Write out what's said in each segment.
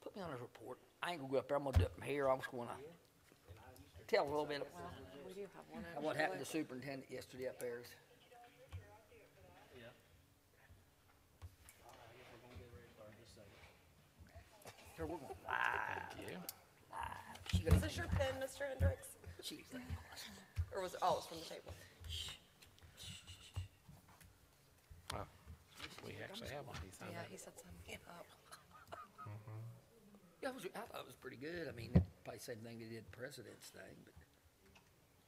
Put me on his report. I ain't gonna go up there. I'm gonna do it from here. I'm just gonna tell a little bit Well, we do have one. of what happened to the superintendent yesterday up there. Here, we're going live. Yeah. She Is this your pen, Mr. Hendricks? She's Or was it, oh, it's from the table. Oh, we actually have one. He signed Yeah, up. he said something up. Yeah, I thought it was pretty good. I mean, probably the same thing they did President's Thing, but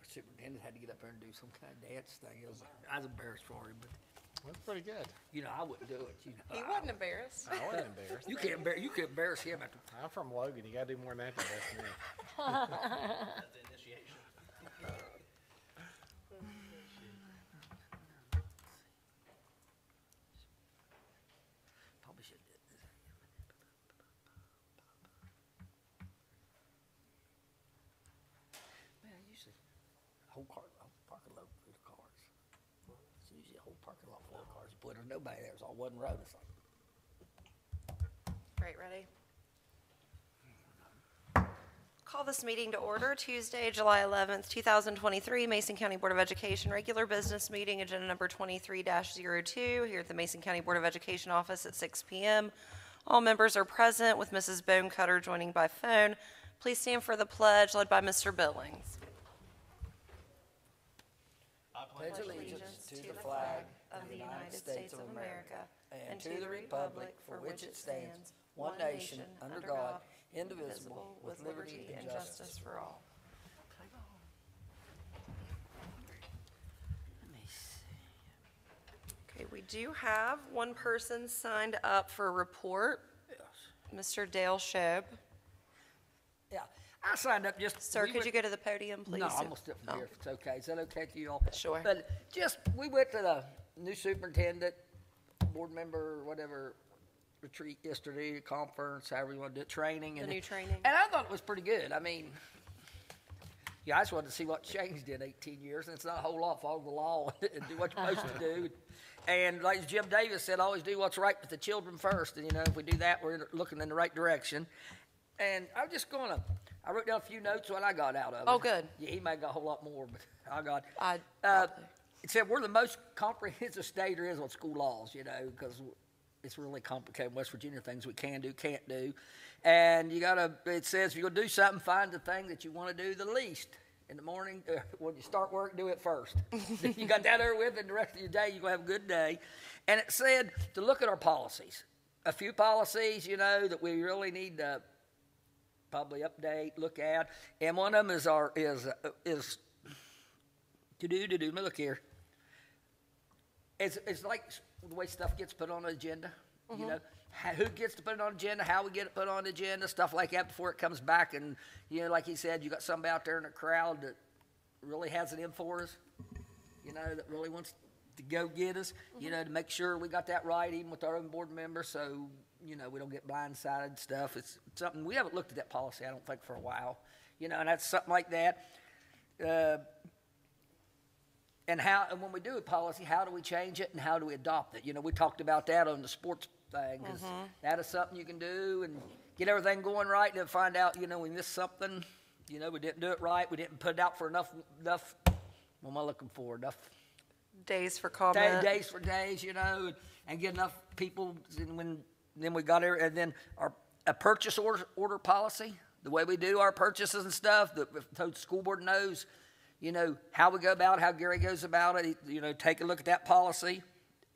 our superintendent had to get up there and do some kind of dance thing. I was embarrassed for him, but That's pretty good. you know, I wouldn't do it. You know, He wasn't embarrassed. I wasn't embarrassed. You can't embarrass him after. I'm from Logan. You gotta do more than that to embarrass me. That's the initiation. Probably should do this. Man, usually a whole parking lot full of cars. It's usually a whole parking lot full of cars. Boy, there's nobody there. It's all one road. It's like, Great, ready? Call this meeting to order Tuesday, July 11th, 2023, Mason County Board of Education, regular business meeting, agenda number 23-02, here at the Mason County Board of Education office at 6 p.m. All members are present, with Mrs. Bonecutter joining by phone. Please stand for the pledge, led by Mr. Billings. I pledge allegiance to the flag of the United States of America and to the republic for which it stands, one nation, under God, indivisible, with liberty and justice for all. Let me see. Okay, we do have one person signed up for a report, Yes. Mr. Dale Shoeb. Yeah, I signed up just. Sir, we could went- you go to the podium, please? No, I'm gonna step from here if it's okay. Is that okay with you all? Sure. But just, we went to the new superintendent, board member, whatever, retreat yesterday, conference, however you want to do it, training. The new training. And I thought it was pretty good. I mean, yeah, I just wanted to see what changed in 18 years, and it's not a whole lot. Follow the law and do what you're supposed to do. And like Jim Davis said, always do what's right with the children first. And, you know, if we do that, we're looking in the right direction. And I'm just gonna, I wrote down a few notes what I got out of it. Oh, good. Yeah, he may have got a whole lot more, but I got. I- It said we're the most comprehensive state there is on school laws, you know, because it's really complicated in West Virginia, things we can do, can't do. And you gotta, it says if you're gonna do something, find the thing that you wanna do the least. In the morning, when you start work, do it first. You got that there with, and the rest of your day, you're gonna have a good day. And it said to look at our policies. A few policies, you know, that we really need to probably update, look at. And one of them is let me look here. It's like the way stuff gets put on the agenda, you know, who gets to put it on the agenda, how we get it put on the agenda, stuff like that before it comes back. And, you know, like he said, you got somebody out there in the crowd that really has it in for us, you know, that really wants to go get us, you know, to make sure we got that right, even with our own board members, so, you know, we don't get blindsided and stuff. It's something, we haven't looked at that policy, I don't think, for a while, you know, and that's something like that. And when we do a policy, how do we change it and how do we adopt it? You know, we talked about that on the sports thing, because that is something you can do and get everything going right, and then find out, you know, we missed something, you know, we didn't do it right, we didn't put it out for enough, what am I looking for, enough Days for comment. days for days, you know, and get enough people, and then we got there, and then a purchase order policy, the way we do our purchases and stuff, so the school board knows, you know, how we go about it, how Gary goes about it, you know, take a look at that policy.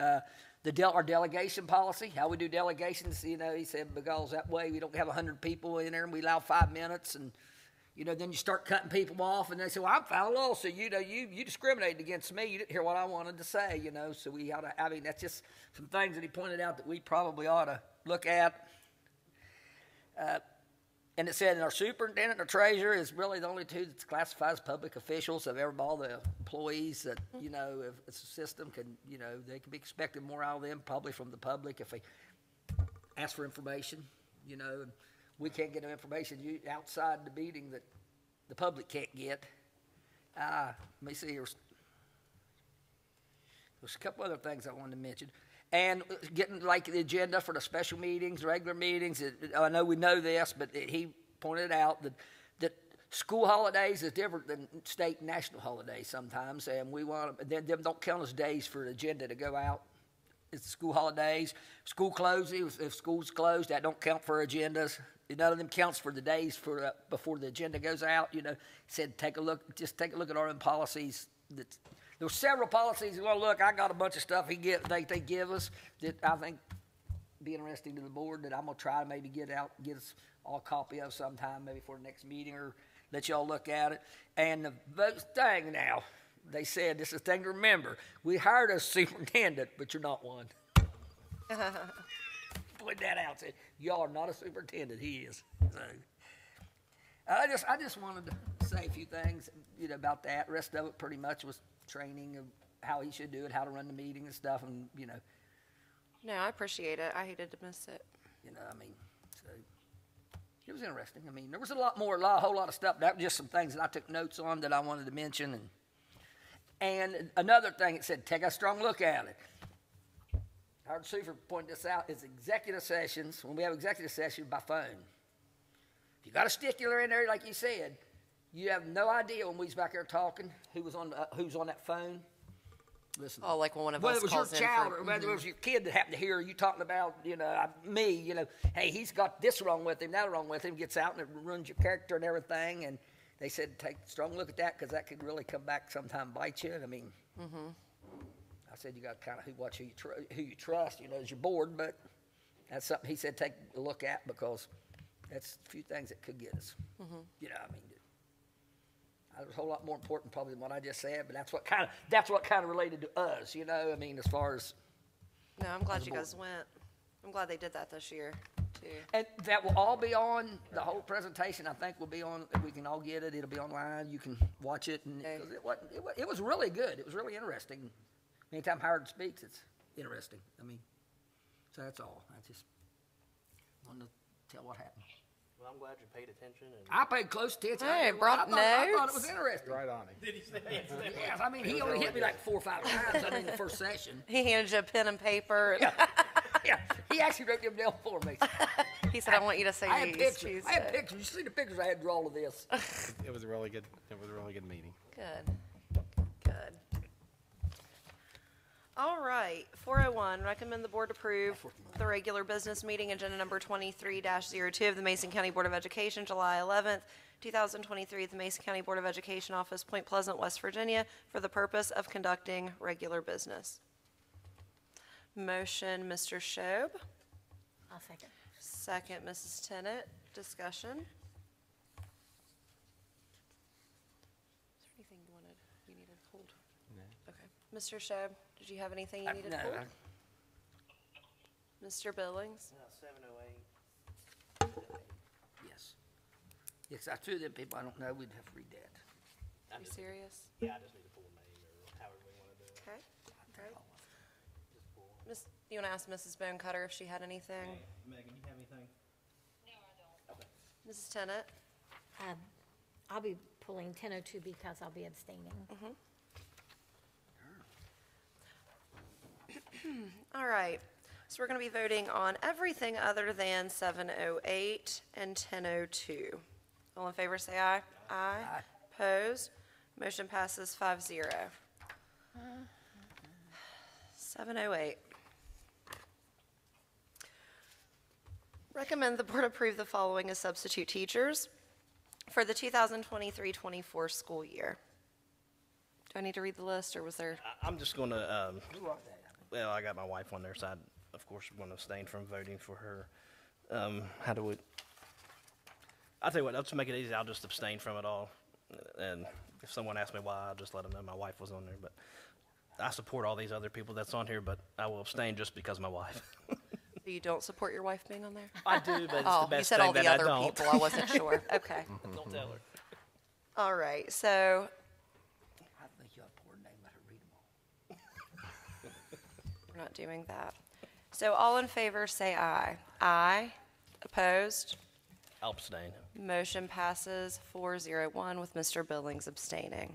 Our delegation policy, how we do delegations, you know, he said, because that way we don't have 100 people in there and we allow 5 minutes, and, you know, then you start cutting people off, and they say, well, I'm foul law, so, you know, you discriminated against me, you didn't hear what I wanted to say, you know, so we ought to, I mean, that's just some things that he pointed out that we probably ought to look at. And it said, and our superintendent and our treasurer is really the only two that classifies as public officials of all the employees that, you know, if it's a system can, you know, they can be expecting more out of them, probably from the public if they ask for information, you know, and we can't get no information outside the meeting that the public can't get. Let me see, there's a couple other things I wanted to mention. And getting like the agenda for the special meetings, regular meetings. I know we know this, but he pointed out that school holidays is different than state and national holidays sometimes, and we want them don't count as days for the agenda to go out. It's school holidays, school closing. If school's closed, that don't count for agendas. None of them counts for the days for before the agenda goes out. You know, he said take a look at our own policies. There were several policies. Well, look, I got a bunch of stuff they give us that I think be interesting to the board that I'm gonna try to maybe get us all a copy of sometime, maybe for the next meeting, or let y'all look at it. And the thing now, they said this is a thing to remember. We hired a superintendent, but you're not one. Point that out. Said y'all are not a superintendent. He is. So I just wanted to say a few things, about that. The rest of it pretty much was training of how he should do it, how to run the meeting and stuff, and No, I appreciate it. I hated to miss it. so it was interesting. There was a whole lot of stuff. That was just some things that I took notes on that I wanted to mention, and another thing it said, take a strong look at it. Howard Super pointed this out, is executive sessions, when we have executive sessions by phone. If you got a stickler in there, like you said, you have no idea when we was back there talking who's on that phone. Listen. Oh, like when one of Whether us it was your calls in child for- or whether it was your kid that happened to hear you talking about, me, hey, he's got this wrong with him, that wrong with him, gets out and it ruins your character and everything. And they said take a strong look at that because that could really come back sometime and bite you. I said you got to kind of watch who you trust, as your board, but that's something he said take a look at because that's a few things that could get us. There's a whole lot more important probably than what I just said, but that's what kind of related to us, as far as. No, I'm glad you guys went. I'm glad they did that this year, too. And that will all be on, the whole presentation I think will be on, we can all get it, it'll be online, you can watch it, and Okay. 'cause it was really good, it was really interesting. Anytime Howard speaks, it's interesting, so that's all, I just wanted to tell what happened. Well, I'm glad you paid attention and. I paid close attention. Hey, brought I thought it notes. was interesting. Right on him. Did he say it? Yes, he only hit me like 4 or 5 times, the first session. He handed you a pen and paper. And Yeah, he actually wrote them down for me. he said, I want you to say I had these pictures. I had Tuesday. pictures. You see the pictures I had draw all of this. It was a really good meeting. Good. Good. All right, 401, recommend the board approve the regular business meeting, agenda number 23-02 of the Mason County Board of Education, July 11th, 2023, at the Mason County Board of Education Office, Point Pleasant, West Virginia, for the purpose of conducting regular business. Motion, Mr. Shob. I'll second. Second, Mrs. Tennant. Discussion. Is there anything you needed pulled? No. Okay. Mr. Shob, did you have anything you needed No, pulled? Mr. Billings? 708. yes. Yes, I two of them people I don't know. We'd have to read that. Are you serious? Yeah, I just need to pull a name or however we want to do it. Okay. Great. Just pull. Miss, you want to ask Mrs. Bonecutter if she had anything? Megan, you have anything? Mrs. Tennant? I'll be pulling 1002 because I'll be abstaining. All right. So we're going to be voting on everything other than 708 and 1002. All in favor, say aye. Aye. Opposed? Motion passes 5-0. 708. Recommend the board approve the following as substitute teachers for the 2023-24 school year. Do I need to read the list, or was there? I'm just going to, Who are they? well, I got my wife on there, so I, of course, want to abstain from voting for her. How do we? I'll tell you what, let's make it easy. I'll just abstain from it all. And if someone asks me why, I'll just let them know my wife was on there. But I support all these other people that's on here, but I will abstain just because of my wife. You don't support your wife being on there? I do, but it's Oh, the best you said thing all the that I other don't. people. I wasn't sure. Okay. Don't tell her. All right. So I think you ought to pour a name, let her read them all. we're not doing that. So all in favor, say aye. Aye. Opposed? I'll abstain. Motion passes 4-0-1 with Mr. Billings abstaining.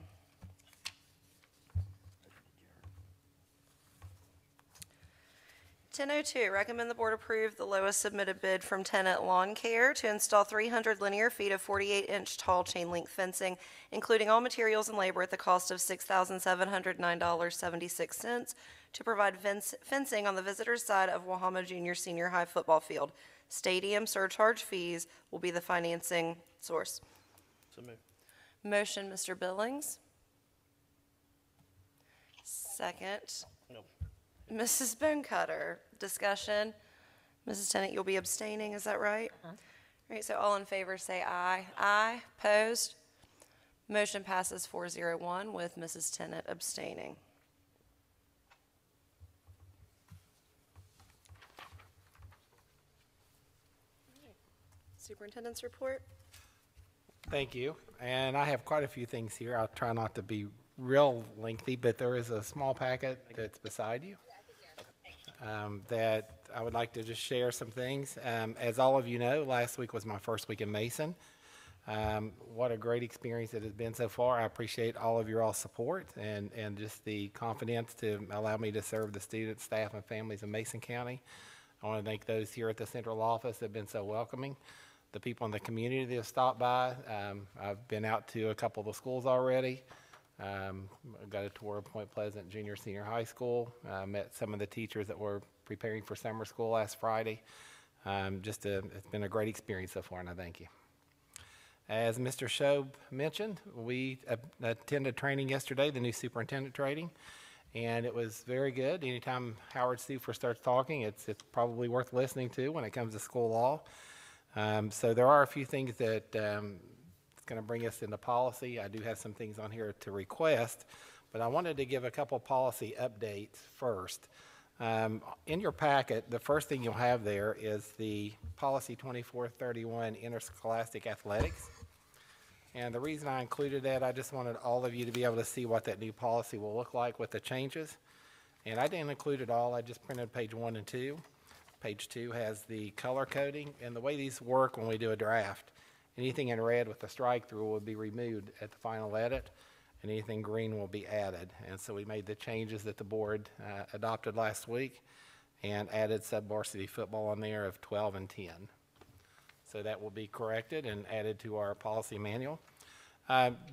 1002, recommend the board approve the lowest submitted bid from Tenant Lawn Care to install 300 linear feet of 48-inch tall chain link fencing, including all materials and labor at the cost of $6,709.76 to provide fencing on the visitor's side of Wahama Junior Senior High football field. Stadium surcharge fees will be the financing source. So moved. Motion, Mr. Billings. Second, No. Mrs. Bonecutter. Discussion. Mrs. Tennant, you'll be abstaining, is that right? All right, so all in favor say aye. Aye. Opposed? Motion passes 401 with Mrs. Tennant abstaining. Superintendent's report. Thank you. And I have quite a few things here. I'll try not to be real lengthy, but there is a small packet that's beside you that I would like to just share some things. As all of you know, last week was my first week in Mason. What a great experience it has been so far. I appreciate all of your all support and just the confidence to allow me to serve the students, staff, and families of Mason County. I want to thank those here at the central office that have been so welcoming. The people in the community that have stopped by. I've been out to a couple of the schools already. I got a tour of Point Pleasant Junior Senior High School. Met some of the teachers that were preparing for summer school last Friday. It's been a great experience so far, and I thank you. As Mr. Shobe mentioned, we attended training yesterday, the new superintendent training, and it was very good. Anytime Howard Stufer starts talking, it's probably worth listening to when it comes to school law. So there are a few things that it's going to bring us into policy. I do have some things on here to request, but I wanted to give a couple policy updates first. In your packet, the first thing you'll have there is the Policy 2431 Interscholastic Athletics. And the reason I included that, I just wanted all of you to be able to see what that new policy will look like with the changes. And I didn't include it all. I just printed page 1 and 2. Page 2 has the color coding, and the way these work when we do a draft, anything in red with the strike through will be removed at the final edit, and anything green will be added. And so we made the changes that the board adopted last week and added sub-varsity football on there of 12 and 10. So that will be corrected and added to our policy manual.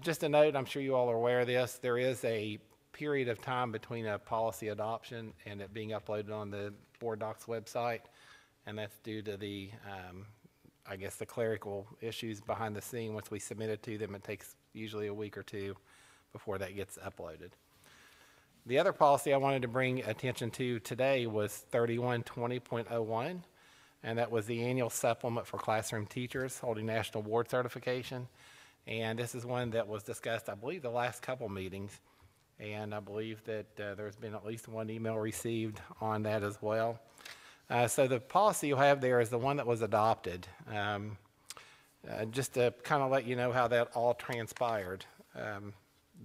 Just a note, I'm sure you all are aware of this, there is a period of time between a policy adoption and it being uploaded on the Board Docs website, and that's due to the, I guess, the clerical issues behind the scene. Once we submit it to them, it takes usually a week or two before that gets uploaded. The other policy I wanted to bring attention to today was 3120.01, and that was the annual supplement for classroom teachers holding national board certification. And this is one that was discussed, I believe, the last couple meetings. And I believe that there's been at least one email received on that as well. So the policy you'll have there is the one that was adopted. Just to kind of let you know how that all transpired.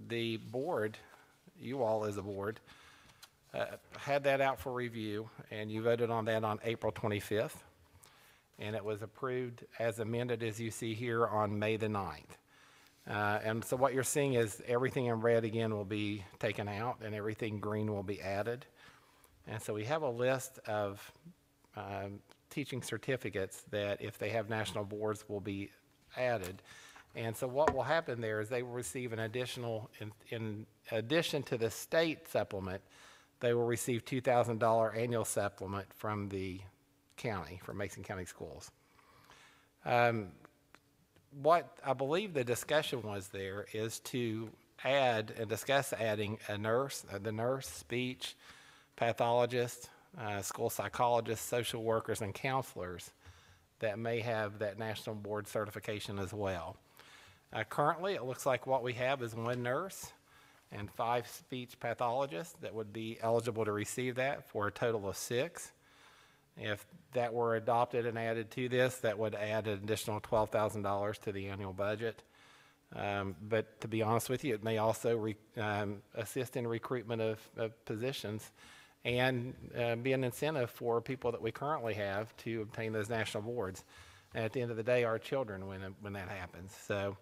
The board, you all as a board, had that out for review, and you voted on that on April 25th. And it was approved as amended, as you see here, on May the 9th. And so what you're seeing is everything in red again will be taken out and everything green will be added. And so we have a list of teaching certificates that if they have national boards will be added. And so what will happen there is they will receive an additional, in addition to the state supplement, they will receive $2,000 annual supplement from the county, from Mason County Schools. What I believe the discussion was there is to add and discuss adding a nurse, the nurse, speech, pathologist, school psychologists, social workers, and counselors that may have that national board certification as well. Currently, it looks like what we have is one nurse and 5 speech pathologists that would be eligible to receive that, for a total of 6. If that were adopted and added to this, that would add an additional $12,000 to the annual budget. But to be honest with you, it may also assist in recruitment of positions and be an incentive for people that we currently have to obtain those national boards. And at the end of the day, our children when that happens. So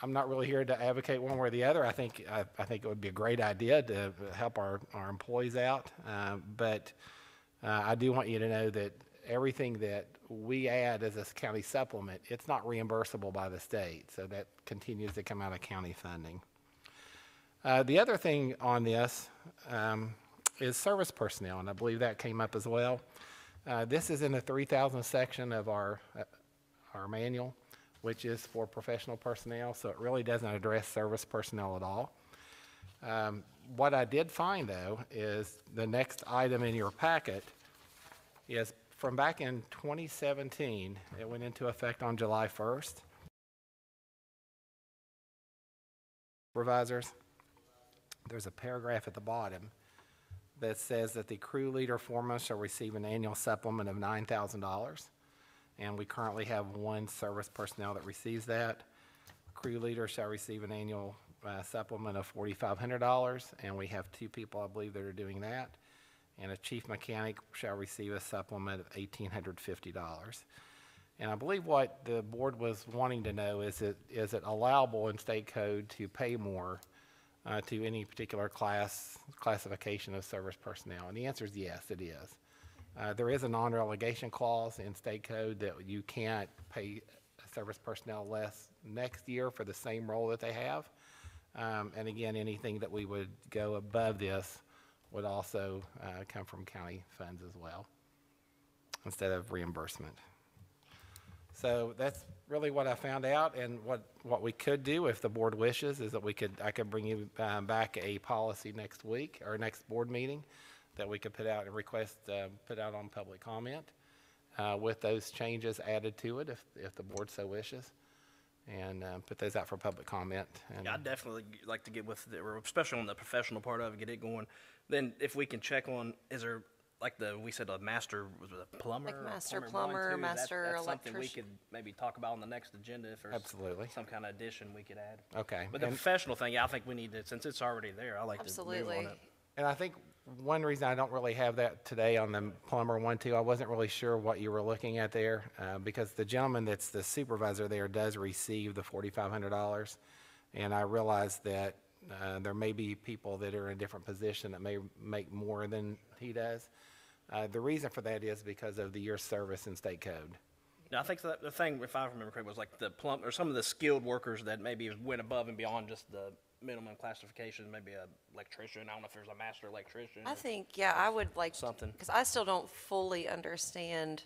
I'm not really here to advocate one way or the other. I think it would be a great idea to help our employees out. But I do want you to know that everything that we add as a county supplement, it's not reimbursable by the state. So that continues to come out of county funding. The other thing on this is service personnel, and I believe that came up as well. This is in the 3,000 section of our manual, which is for professional personnel, so it really doesn't address service personnel at all. What I did find, though, is the next item in your packet is from back in 2017. It went into effect on July 1st. Supervisors, there's a paragraph at the bottom that says that the crew leader foreman shall receive an annual supplement of $9,000. And we currently have one service personnel that receives that. Crew leader shall receive an annual supplement of $4,500, and we have 2 people, I believe, that are doing that. And a chief mechanic shall receive a supplement of $1,850. And I believe what the board was wanting to know is it allowable in state code to pay more to any particular classification of service personnel? And the answer is yes, it is. There is a non-relegation clause in state code that you can't pay service personnel less next year for the same role that they have. And again, anything that we would go above this would also come from county funds as well, instead of reimbursement. So that's really what I found out, and what we could do, if the board wishes, is that I could bring you back a policy next week, or next board meeting, that we could put out and request, put out on public comment with those changes added to it, if the board so wishes, and put those out for public comment. And Yeah, I'd definitely like to get with, especially on the professional part of it, get it going. Then if we can check on, is there, like we said, a master, was it a plumber? Like or master one, plumber, too? master That's something we electrician. could maybe talk about on the next agenda if there's Absolutely. some kind of addition we could add. Okay. But the And- professional thing, yeah, I think we need to, since it's already there, I like to move Absolutely. on it. And I think one reason I don't really have that today on the plumber one, too, I wasn't really sure what you were looking at there, because the gentleman that's the supervisor there does receive the $4,500. And I realize that there may be people that are in a different position that may make more than he does. The reason for that is because of the year's service in state code. No, I think that the thing, if I remember correctly, was like the or some of the skilled workers that maybe went above and beyond just the minimum classification, maybe a electrician. I don't know if there's a master electrician. I or- think, yeah, I would like. Something. Because I still don't fully understand,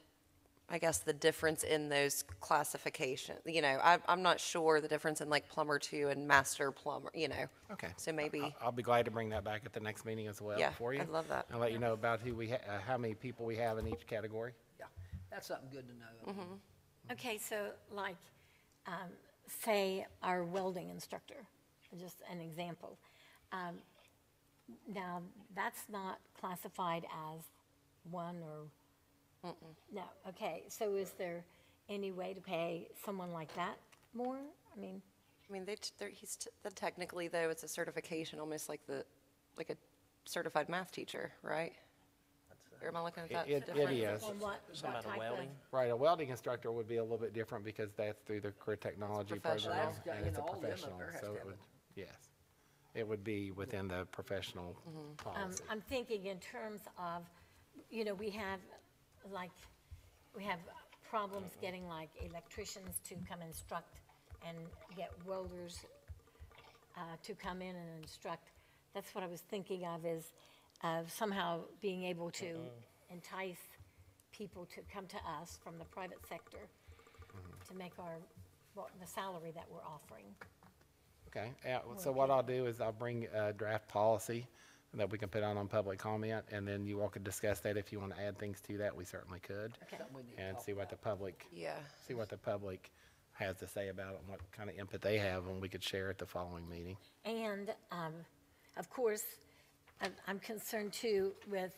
I guess, the difference in those classifications. I'm not sure the difference in like plumber 2 and master plumber, Okay. So maybe, I'll be glad to bring that back at the next meeting as well Yeah, for you. I'd love that. And let you know about how many people we have in each category. Yeah, that's something good to know. Okay, so like, say our welding instructor, just an example. Now, that's not classified as one or, no, okay. So is there any way to pay someone like that more? I mean, technically though, it's a certification, almost like a certified math teacher, right? Or am I looking at that It different? is. on what Something about type of? welding? Right, a welding instructor would be a little bit different because that's through the career technology professional. program, That's got- and it's a all of them up professional, there has so to it have would, it. yes. It would be within the professional policy. I'm thinking in terms of, we have problems getting like electricians to come instruct and get welders to come in and instruct. That's what I was thinking of, is somehow being able to entice people to come to us from the private sector to make the salary that we're offering. Okay, so what I'll do is I'll bring a draft policy that we can put on public comment, and then you all could discuss that. If you want to add things to that, we certainly could. Okay. Something we need to And talk see what the public, Yeah. has to say about it, and what kind of input they have, and we could share at the following meeting. And, of course, I'm concerned too with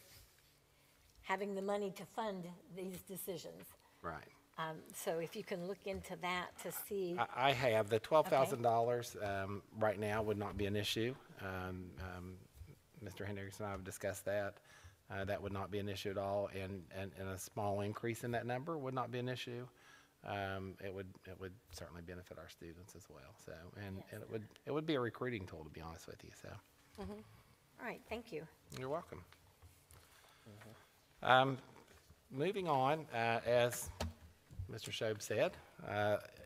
having the money to fund these decisions. Right. So if you can look into that to see, I have, the $12,000 right now would not be an issue. Mr. Hendricks and I have discussed that. That would not be an issue at all, and a small increase in that number would not be an issue. it would certainly benefit our students as well. So, and it would be a recruiting tool, to be honest with you. So, All right, thank you. you're welcome. Moving on, as Mr. Shobe said,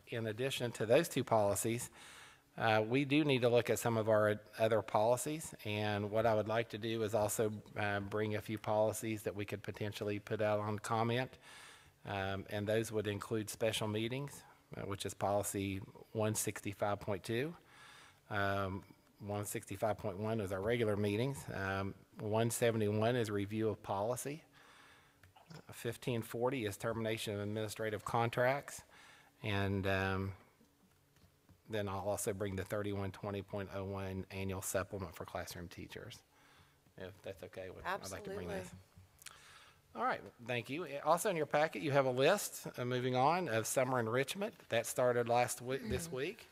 in addition to those two policies, we do need to look at some of our other policies, and what I would like to do is also bring a few policies that we could potentially put out on comment, and those would include special meetings, which is policy 165.2. 165.1 is our regular meetings. 171 is review of policy. 1540 is termination of administrative contracts, and then I'll also bring the 3120.01 annual supplement for classroom teachers, if that's okay. I'd like to bring Absolutely. this. All right, thank you. Also in your packet, you have a list, moving on, of summer enrichment. That started this week.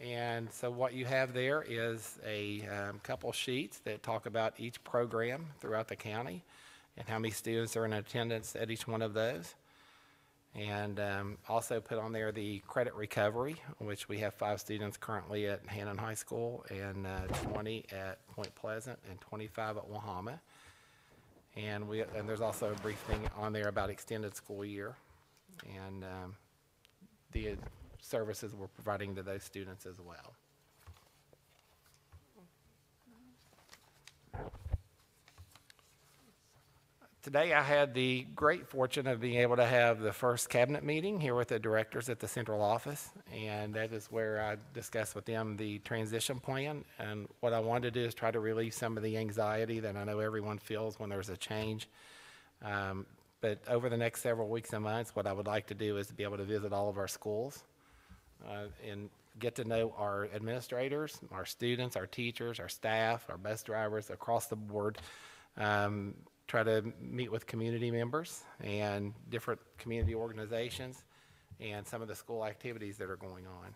And so what you have there is a couple sheets that talk about each program throughout the county and how many students are in attendance at each one of those. And also put on there the credit recovery, which we have 5 students currently at Hannon High School, and 20 at Point Pleasant, and 25 at Wahama. And there's also a brief thing on there about extended school year and the services we're providing to those students as well. Today I had the great fortune of being able to have the first cabinet meeting here with the directors at the central office, and that is where I discussed with them the transition plan. And what I wanted to do is try to relieve some of the anxiety that I know everyone feels when there's a change. But over the next several weeks and months, what I would like to do is to be able to visit all of our schools and get to know our administrators, our students, our teachers, our staff, our bus drivers across the board. Try to meet with community members and different community organizations and some of the school activities that are going on.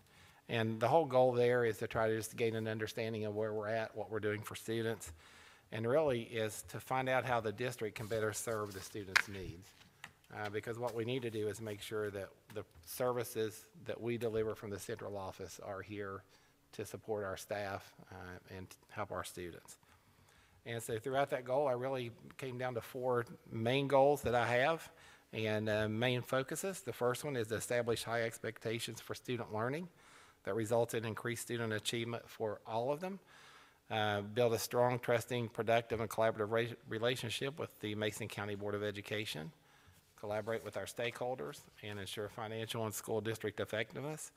And the whole goal there is to try to just gain an understanding of where we're at, what we're doing for students, and really is to find out how the district can better serve the students' needs. Because what we need to do is make sure that the services that we deliver from the central office are here to support our staff and help our students. And so throughout that goal, I really came down to 4 main goals that I have and main focuses. The first one is to establish high expectations for student learning that results in increased student achievement for all of them. Build a strong, trusting, productive, and collaborative relationship with the Mason County Board of Education. Collaborate with our stakeholders and ensure financial and school district effectiveness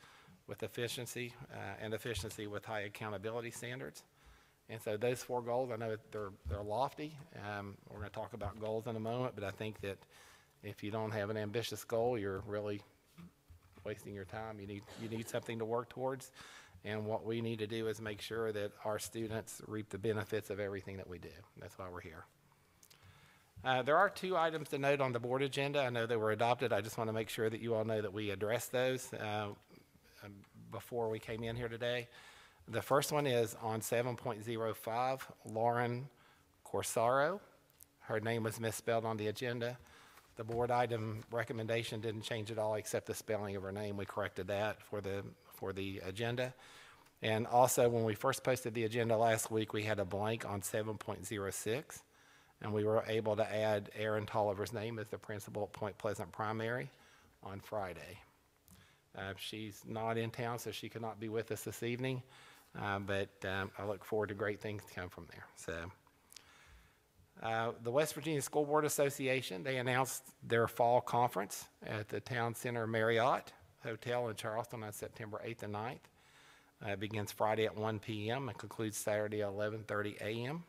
with efficiency with high accountability standards. And so those 4 goals, I know they're lofty. We're going to talk about goals in a moment, but I think that if you don't have an ambitious goal, you're really wasting your time. You need something to work towards. And what we need to do is make sure that our students reap the benefits of everything that we do. That's why we're here. There are 2 items to note on the board agenda. I know they were adopted. I just want to make sure that you all know that we addressed those before we came in here today. The first one is on 7.05, Lauren Corsaro. Her name was misspelled on the agenda. The board item recommendation didn't change at all except the spelling of her name. We corrected that for the agenda. And also, when we first posted the agenda last week, we had a blank on 7.06, and we were able to add Erin Tolliver's name as the principal at Point Pleasant Primary on Friday. She's not in town, so she could not be with us this evening. But I look forward to great things to come from there. So, the West Virginia School Board Association, they announced their fall conference at the Town Center Marriott Hotel in Charleston on September 8th and 9th. It begins Friday at 1 p.m. and concludes Saturday at 11:30 a.m.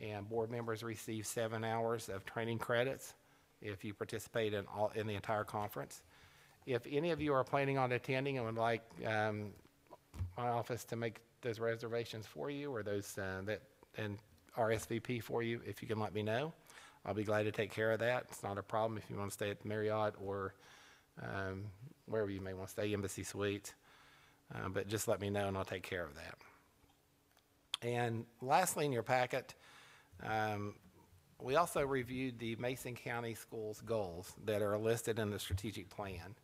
And board members receive 7 hours of training credits if you participate in the entire conference. If any of you are planning on attending and would like my office to make those reservations for you, or those and RSVP for you, if you can let me know, I'll be glad to take care of that. It's not a problem if you want to stay at the Marriott or wherever you may want to stay, Embassy Suites. But just let me know and I'll take care of that. And lastly, in your packet, we also reviewed the Mason County Schools goals that are listed in the strategic plan.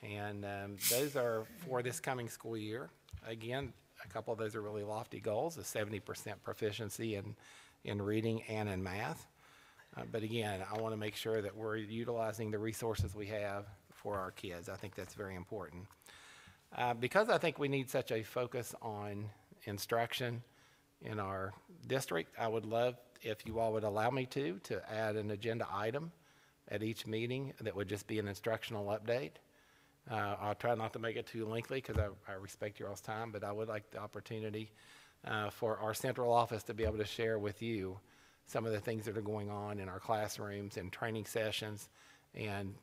And those are for this coming school year. Again, a couple of those are really lofty goals, a 70% proficiency in reading and in math. But again, I want to make sure that we're utilizing the resources we have for our kids. I think that's very important. Because I think we need such a focus on instruction in our district, I would love if you all would allow me to add an agenda item at each meeting that would just be an instructional update. I'll try not to make it too lengthy because I respect your all's time, but I would like the opportunity for our central office to be able to share with you some of the things that are going on in our classrooms and training sessions, and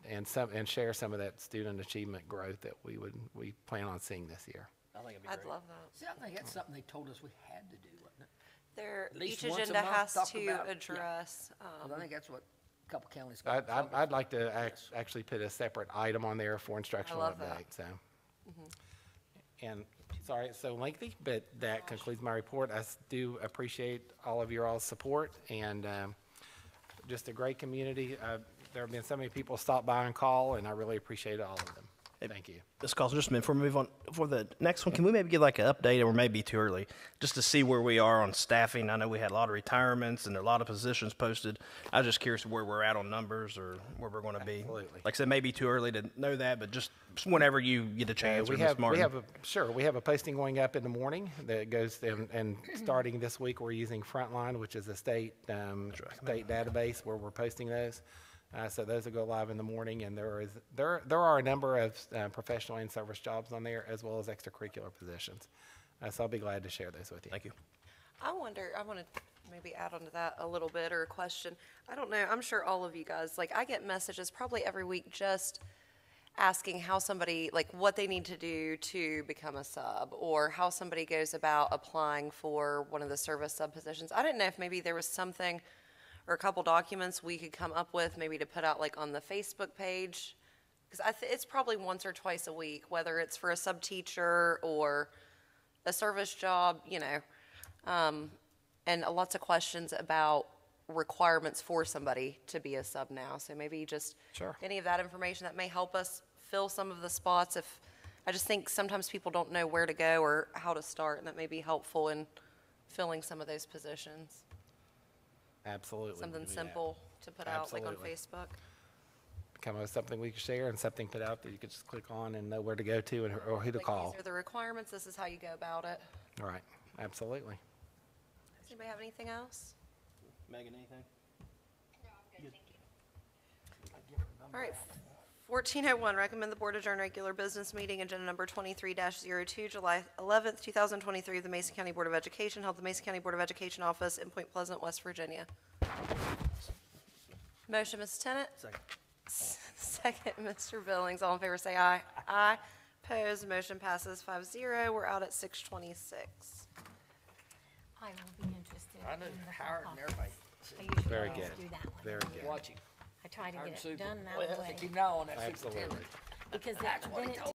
share some of that student achievement growth that we plan on seeing this year. I think it'd be I'd great. love that. See, I think that's something they told us we had to do, wasn't it? There, At least each once a agenda month, has talk to about- yeah. address, 'Cause I think that's what a couple counties. I'd like to actually put a separate item on there for instructional love that. update, so. And, sorry it's so lengthy, but that concludes my report. I do appreciate all of your all's support, and just a great community. There have been so many people stop by and call, and I really appreciate all of them. Thank you. This calls just a minute before we move on. For the next one, can we maybe give like an update, or maybe too early, just to see where we are on staffing? I know we had a lot of retirements and there are a lot of positions posted. I was just curious where we're at on numbers or where we're going to be. Absolutely. Like I said, maybe too early to know that, but just whenever you get a chance. We or Ms. have Martin. we have a posting going up in the morning that goes, and starting this week, we're using Frontline, which is a state database where we're posting those. So those will go live in the morning, and there are a number of professional and service jobs on there, as well as extracurricular positions. So I'll be glad to share those with you. Thank you. I want to maybe add on to that a little bit, or a question. I don't know, I'm sure all of you guys, like, I get messages probably every week just asking how somebody, like, what they need to do to become a sub, or how somebody goes about applying for one of the service sub positions. I didn't know if maybe there was something or a couple documents we could come up with, maybe to put out like on the Facebook page. Because it's probably once or twice a week, whether it's for a sub teacher or a service job, you know. And lots of questions about requirements for somebody to be a sub now. So maybe just Sure. any of that information that may help us fill some of the spots. I just think sometimes people don't know where to go or how to start, and that may be helpful in filling some of those positions. Absolutely. we Something can do that. simple to put out, like on Absolutely. Facebook. Become something we can share and something put out that you could just click on and know where to go to or who to Like, call. these are the requirements, this is how you go about it. All right, absolutely. Does anybody have anything else? Megan, anything? All right, 1401, recommend the board adjourn regular business meeting, agenda number 23-02, July 11th, 2023, of the Mason County Board of Education, held at the Mason County Board of Education office in Point Pleasant, West Virginia. Motion, Mrs. Tennant? Second. Second, Mr. Billings. All in favor, say aye. Aye. Opposed, motion passes 5-0. We're out at 6:26. I will be interested I know in the Howard and pop-up. everybody. I usually Very always good. do that one. Very good. Watching. I try to Howard get Super. it done Well, that way, keep an eye on that Absolutely. superintendent. because That's what then he it told